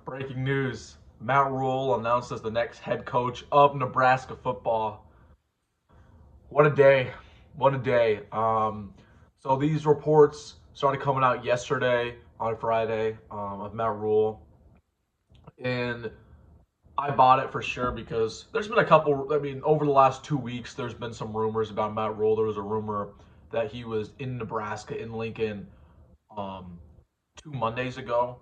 Breaking news. Matt Rhule announced as the next head coach of Nebraska football. What a day. What a day. So these reports started coming out yesterday on Friday of Matt Rhule. And I bought it for sure because there's been a couple, over the last 2 weeks, there's been some rumors about Matt Rhule. There was a rumor that he was in Nebraska, in Lincoln, um, 2 Mondays ago.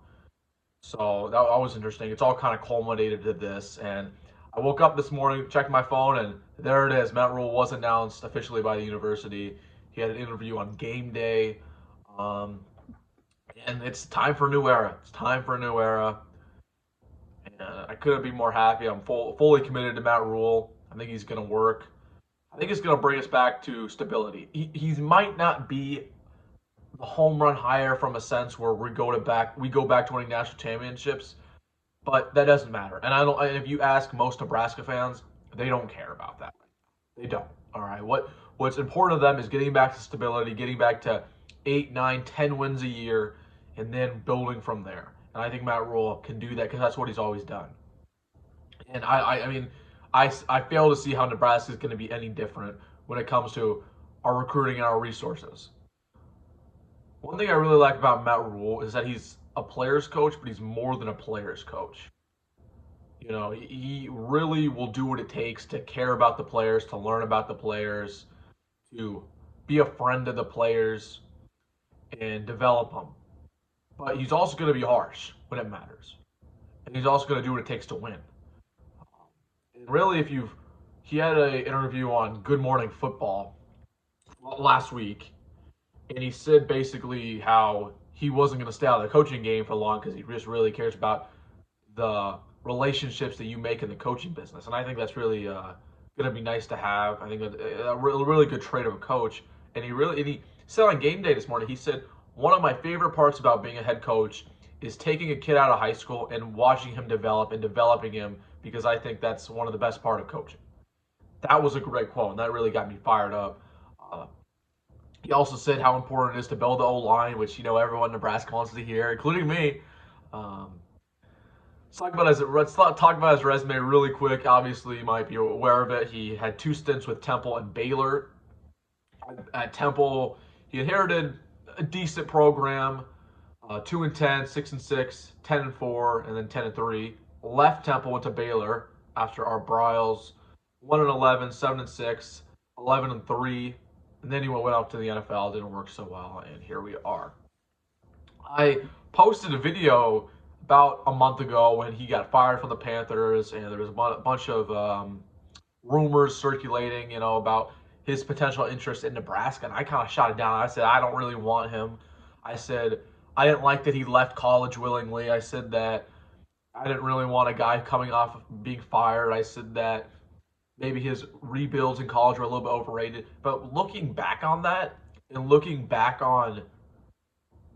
So that was interesting. It's all kind of culminated to this. And I woke up this morning, checked my phone, and there it is. Matt Rhule was announced officially by the university. He had an interview on game day. Um, and it's time for a new era. It's time for a new era. And I couldn't be more happy. I'm fully committed to Matt Rhule. I think he's going to work. I think it's going to bring us back to stability. He might not be the home run hire from a sense where we go back to winning national championships, but that doesn't matter. And I don't. And if you ask most Nebraska fans, they don't care about that. They don't. All right. What's important to them is getting back to stability, getting back to 8, 9, 10 wins a year, and then building from there. And I think Matt Rhule can do that because that's what he's always done. And I fail to see how Nebraska is going to be any different when it comes to our recruiting and our resources. One thing I really like about Matt Rhule is that he's a player's coach, but he's more than a player's coach. You know, he really will do what it takes to care about the players, to learn about the players, to be a friend of the players, and develop them. But he's also going to be harsh when it matters. And he's also going to do what it takes to win. And really, he had an interview on Good Morning Football last week, and he said basically how he wasn't going to stay out of the coaching game for long because he just really cares about the relationships that you make in the coaching business. And I think that's really going to be nice to have. I think a really good trait of a coach. And he said on game day this morning, he said, one of my favorite parts about being a head coach is taking a kid out of high school and watching him develop and developing him because I think that's one of the best part of coaching. That was a great quote, and that really got me fired up. Uh, he also said how important it is to build the O line, which everyone in Nebraska wants to hear, including me. Um, let's talk about his resume really quick. Obviously, you might be aware of it. He had 2 stints with Temple and Baylor. At Temple, he inherited a decent program, 2-10, 6-6, 10-4, and then 10-3. Left Temple, went to Baylor after Art Briles, 1-11, 7-6, 11-3, and then he went out to the NFL. Didn't work so well, and here we are. I posted a video about a month ago when he got fired from the Panthers, and there was a bunch of rumors circulating, about his potential interest in Nebraska, and I kind of shot it down. I said I don't really want him. I said I didn't like that he left college willingly. I said that I didn't really want a guy coming off of being fired. I said that maybe his rebuilds in college were a little bit overrated. But looking back on that and looking back on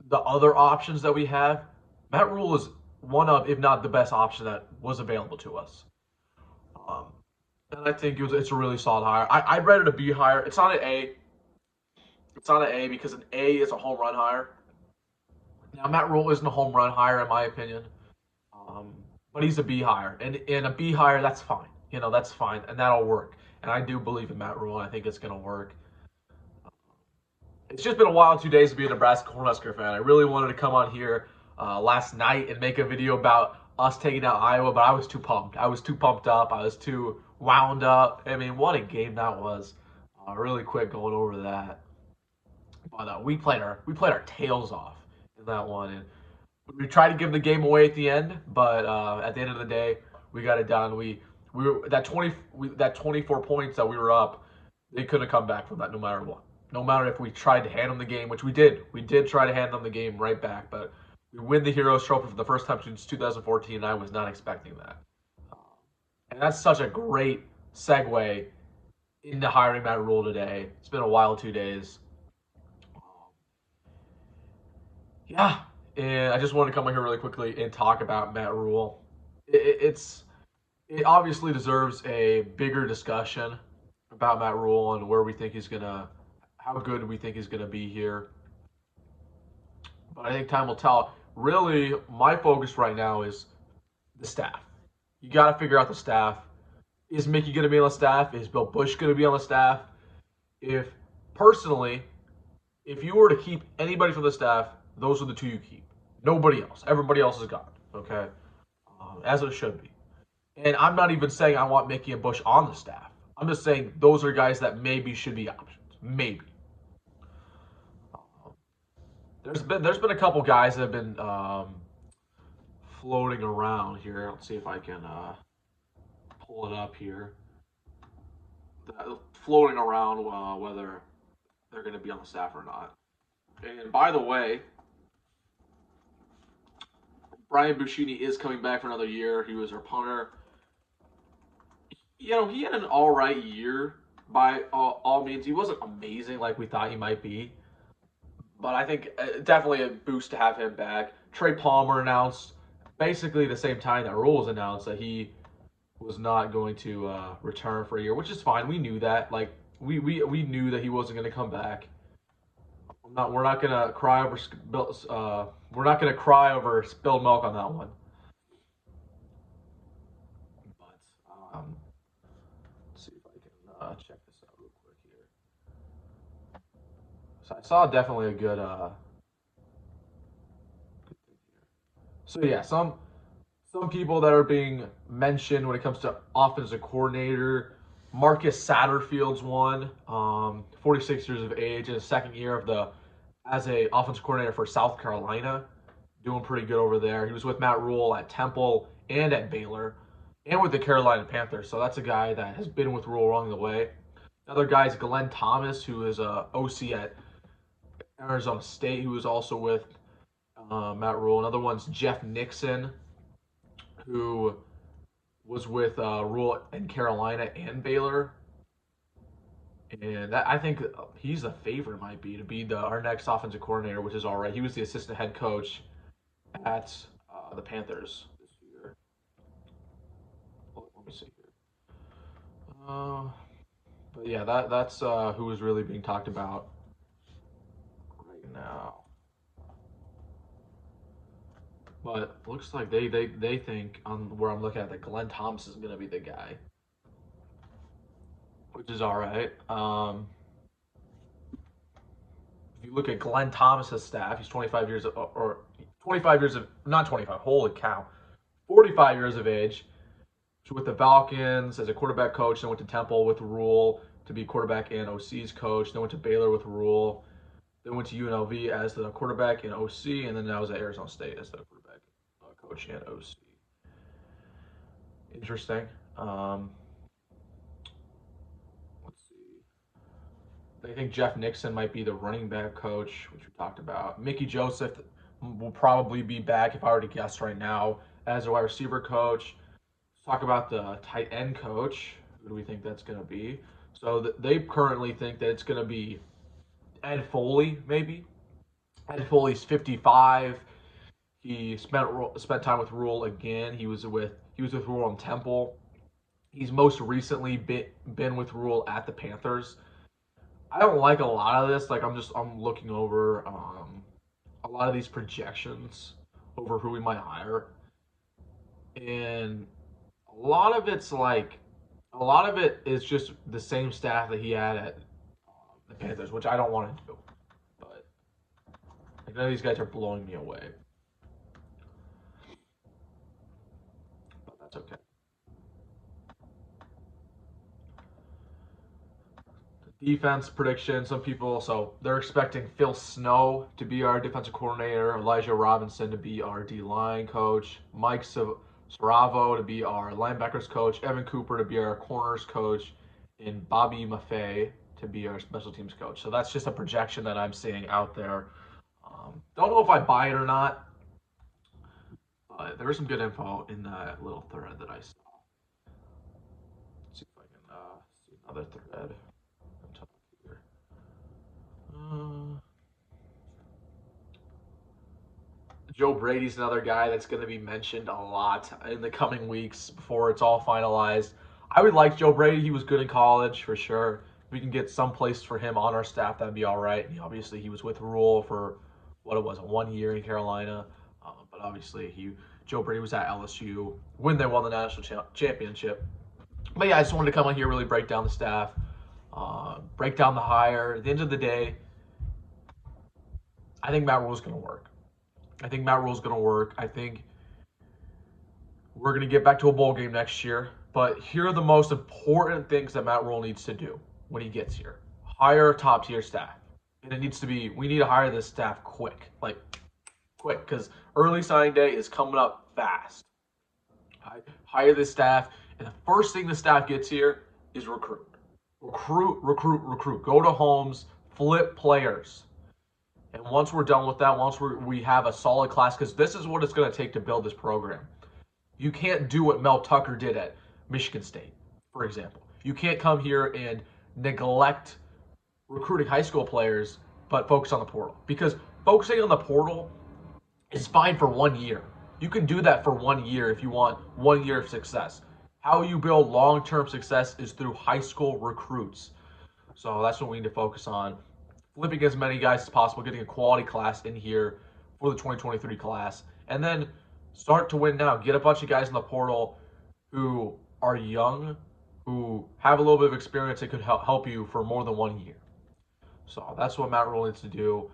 the other options that we have, Matt Rhule is one of, if not the best option that was available to us. Um, and I think it's a really solid hire. I read it a B hire. It's not an A. It's not an A because an A is a home run hire. Now Matt Rhule isn't a home run hire in my opinion, um, but he's a B hire, and in a B hire that's fine. That's fine, and that'll work. And I do believe in Matt Rhule. And I think it's going to work. It's just been a wild 2 days to be a Nebraska Cornhusker fan. I really wanted to come on here last night and make a video about us taking out Iowa, but I was too pumped. I was too pumped up. I was too wound up. I mean, what a game that was. Really quick going over that. But we played our tails off in that one, and we tried to give the game away at the end. But at the end of the day, we got it done. We were that 24 points that we were up. They couldn't come back from that no matter what. No matter if we tried to hand them the game, which we did. We did try to hand them the game right back, but we win the Heroes Trophy for the first time since 2014, and I was not expecting that. And that's such a great segue into hiring Matt Rhule today. It's been a wild 2 days. Yeah, and I just wanted to come in here really quickly and talk about Matt Rhule. It's it obviously deserves a bigger discussion about Matt Rhule and where we think he's gonna, how good we think he's gonna be here. But I think time will tell. Really, my focus right now is the staff. You got to figure out the staff. Is Mickey going to be on the staff? Is Bill Busch going to be on the staff? If personally, if you were to keep anybody from the staff, those are the two you keep. Nobody else. Everybody else is gone. Okay, as it should be. And I'm not even saying I want Mickey and Bush on the staff. I'm just saying those are guys that maybe should be options. Maybe. There's been a couple guys that have been floating around here. Let's see if I can pull it up here. Floating around whether they're going to be on the staff or not. And by the way, Brian Buschini is coming back for another year. He was our punter. He had an all right year by all means. He wasn't amazing like we thought he might be, but I think definitely a boost to have him back. Trey Palmer announced basically the same time that Rhule was announced that he was not going to return for a year, which is fine. We knew that. Like we knew that he wasn't going to come back. We're not gonna cry over we're not gonna cry over spilled milk on that one. But let's see if I can check this out real quick here. So I saw definitely a good thing here. So yeah, some people that are being mentioned when it comes to offensive coordinator. Marcus Satterfield's one, 46 years of age, in his second year as a offensive coordinator for South Carolina, doing pretty good over there. He was with Matt Rhule at Temple and at Baylor, and with the Carolina Panthers. So that's a guy that has been with Rhule along the way. Another guy is Glenn Thomas, who is a OC at Arizona State, who was also with Matt Rhule. Another one's Jeff Nixon, who was with Rhule in Carolina and Baylor. And I think he's the favorite, might be, to be our next offensive coordinator, which is all right. He was the assistant head coach at the Panthers this year. Let me see here. But yeah, that's who is really being talked about right now. But looks like they think, on where I'm looking at, that Glenn Thomas is going to be the guy, which is all right. If you look at Glenn Thomas's staff, he's 25 years or 25 years of, not 25. Holy cow, 45 years of age. With the Falcons as a quarterback coach, then went to Temple with Rhule to be quarterback and OC's coach. Then went to Baylor with Rhule. Then went to UNLV as the quarterback and OC, and then now was at Arizona State as the quarterback coach and OC. Interesting. Let's see. They think Jeff Nixon might be the running back coach, which we talked about. Mickey Joseph will probably be back, if I were to guess right now, as a wide receiver coach. Let's talk about the tight end coach. Who do we think that's going to be? So they currently think that it's going to be Ed Foley, maybe. Ed Foley's 55. He spent time with Rhule again. He was with Rhule in Temple. He's most recently been with Rhule at the Panthers. I don't like a lot of this. Like I'm looking over a lot of these projections over who we might hire, and a lot of it is just the same staff that he had at the Panthers, which I don't want to do. But like, none of these guys are blowing me away. But that's okay. Defense prediction. Some people, so they're expecting Phil Snow to be our defensive coordinator, Elijah Robinson to be our D-line coach, Mike Saravo to be our linebackers coach, Evan Cooper to be our corners coach, and Bobby Maffei to be our special teams coach. So that's just a projection that I'm seeing out there. Don't know if I buy it or not, but there is some good info in that little thread that I saw. Let's see if I can see another thread. Joe Brady's another guy that's going to be mentioned a lot in the coming weeks before it's all finalized. I would like Joe Brady. He was good in college for sure. If we can get some place for him on our staff, that'd be all right. Obviously, he was with Rhule for what it was, 1 year in Carolina. But obviously, Joe Brady was at LSU when they won the national championship. But yeah, I just wanted to come on here, really break down the staff, break down the hire. At the end of the day, I think Matt Rhule is going to work. I think Matt Rhule is going to work. I think we're going to get back to a bowl game next year. But here are the most important things that Matt Rhule needs to do when he gets here. Hire a top tier staff. And it needs to be, we need to hire this staff quick. Like, quick. Because early signing day is coming up fast. Hire this staff. And the first thing the staff gets here is recruit. Recruit. Go to homes, flip players. And once we're done with that, once we have a solid class, because this is what it's going to take to build this program. You can't do what Mel Tucker did at Michigan State, for example. You can't come here and neglect recruiting high school players, but focus on the portal. Because focusing on the portal is fine for 1 year. You can do that for 1 year if you want 1 year of success. How you build long-term success is through high school recruits. So that's what we need to focus on. Flipping as many guys as possible, getting a quality class in here for the 2023 class, and then start to win now. Get a bunch of guys in the portal who are young, who have a little bit of experience that could help you for more than 1 year. So that's what Matt Rhule needs to do.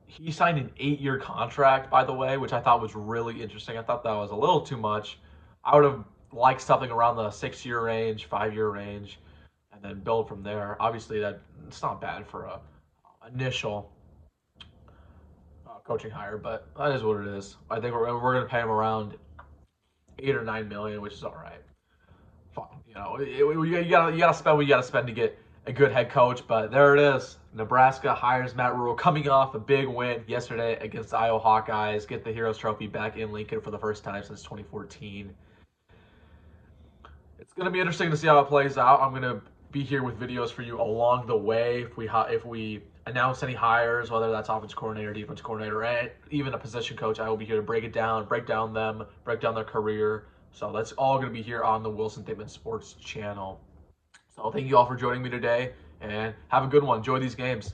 He signed an 8-year contract, by the way, which I thought was really interesting. I thought that was a little too much. I would have liked something around the 6-year range, 5-year range, and then build from there. Obviously, it's not bad for a initial coaching hire, but that is what it is. I think we're going to pay him around $8 or $9 million, which is all right. Fine, you know, you gotta spend what you gotta spend to get a good head coach. But there it is. Nebraska hires Matt Rhule, coming off a big win yesterday against the Iowa Hawkeyes. Get the Heroes Trophy back in Lincoln for the first time since 2014. It's going to be interesting to see how it plays out. I'm going to be here with videos for you along the way. If we announce any hires, whether that's offensive coordinator, defense coordinator, and even a position coach, I will be here to break it down, break down their career. So that's all going to be here on the Wilson Thickman Sports channel. So thank you all for joining me today, and have a good one. Enjoy these games.